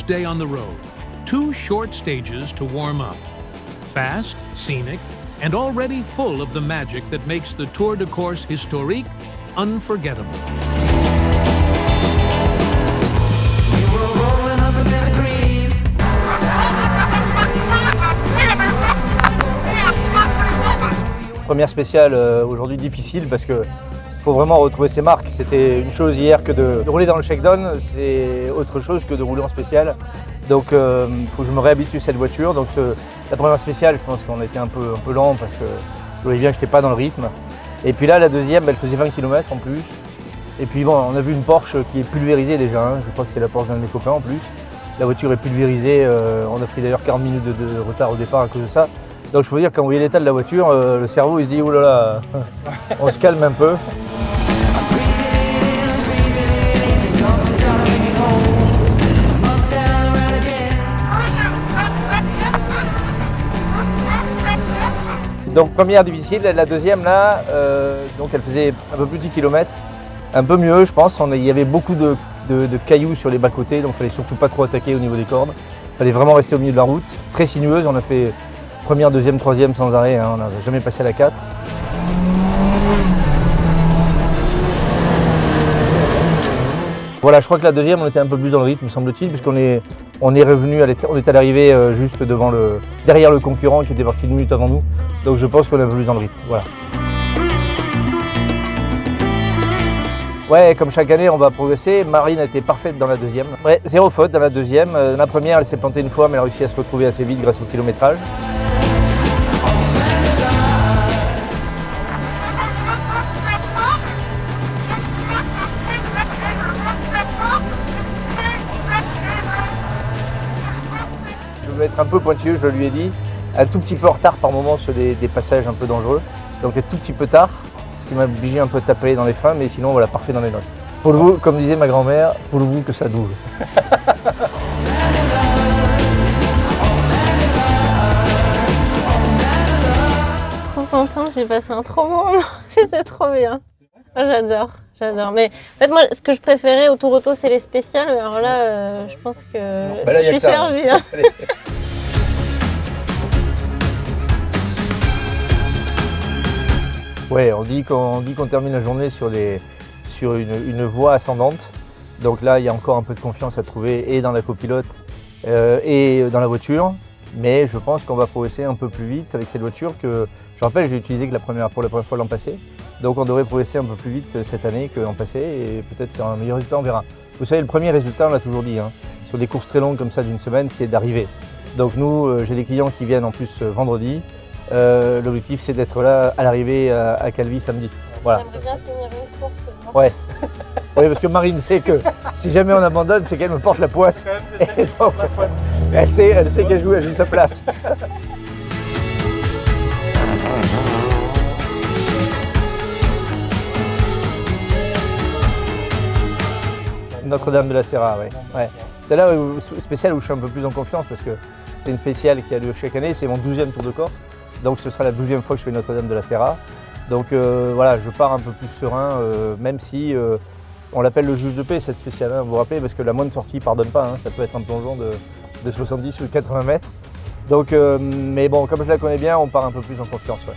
first day on the road. 2 short stages to warm up. Fast, scenic, and already full of the magic that makes the Tour de Corse historique unforgettable. Première spéciale aujourd'hui difficile parce que faut vraiment retrouver ses marques. C'était une chose hier que de rouler dans le shakedown, c'est autre chose que de rouler en spécial. Donc il faut que je me réhabitue à cette voiture. Donc la première spéciale, je pense qu'on était un peu lent parce que je voyais bien que je n'étais pas dans le rythme. Et puis là, la deuxième, elle faisait 20 km en plus. Et puis bon, on a vu une Porsche qui est pulvérisée déjà, hein. Je crois que c'est la Porsche d'un de mes copains en plus. La voiture est pulvérisée, on a pris d'ailleurs 40 minutes de retard au départ à cause de ça. Donc je peux dire, quand vous voyez l'état de la voiture, le cerveau il se dit oh là là, on se calme un peu. Donc première difficile, la deuxième là, donc elle faisait un peu plus de 10 km, un peu mieux je pense. Il y avait beaucoup de cailloux sur les bas-côtés, donc il fallait surtout pas trop attaquer au niveau des cordes. Il fallait vraiment rester au milieu de la route, très sinueuse, on a fait première, deuxième, troisième sans arrêt, hein, on n'a jamais passé à la 4. Voilà, je crois que la deuxième, on était un peu plus dans le rythme, me semble-t-il, puisqu'on est revenu, on est à l'arrivée juste derrière le concurrent qui était parti une minute avant nous. Donc je pense qu'on est un peu plus dans le rythme. Voilà. Ouais, comme chaque année, on va progresser. Marine a été parfaite dans la deuxième. Ouais, 0 faute dans la deuxième. La première, elle s'est plantée une fois, mais elle a réussi à se retrouver assez vite grâce au kilométrage. Je vais être un peu pointilleux, je lui ai dit. Un tout petit peu en retard par moment sur des passages un peu dangereux. Donc un tout petit peu tard, ce qui m'a obligé un peu de taper dans les freins, mais sinon voilà, parfait dans les notes. Pour vous, comme disait ma grand-mère, pour vous que ça double. Trop contente, j'ai passé un trop bon moment, c'était trop bien. Moi, j'adore. Mais en fait, moi, ce que je préférais au Tour Auto, c'est les spéciales. Alors là, je pense que là, je suis servie. Hein. Ouais, on dit qu'on termine la journée sur une voie ascendante. Donc là, il y a encore un peu de confiance à trouver et dans la copilote et dans la voiture. Mais je pense qu'on va progresser un peu plus vite avec cette voiture que, je rappelle, j'ai utilisé pour la première fois l'an passé. Donc on devrait progresser un peu plus vite cette année que l'an passé et peut-être un meilleur résultat, on verra. Vous savez, le premier résultat, on l'a toujours dit, hein, sur des courses très longues comme ça d'une semaine, c'est d'arriver. Donc nous, j'ai des clients qui viennent en plus vendredi. L'objectif, c'est d'être là à l'arrivée à Calvi samedi. Voilà. J'aimerais bien finir une course. Ouais. Oui, parce que Marine sait que si jamais on abandonne, c'est qu'elle me porte la poisse. Et donc, elle sait qu'elle joue sa place. Notre-Dame de la Serra, oui. Ouais. C'est là spécial où je suis un peu plus en confiance parce que c'est une spéciale qui a lieu chaque année. C'est mon 12e Tour de Corse, donc ce sera la 12e fois que je fais Notre-Dame de la Serra. Donc voilà, je pars un peu plus serein, même si on l'appelle le juge de paix cette spéciale, hein, vous vous rappelez, parce que la moindre sortie ne pardonne pas, hein, ça peut être un plongeon de 70 ou 80 mètres. Donc, mais bon, comme je la connais bien, on part un peu plus en confiance. Ouais.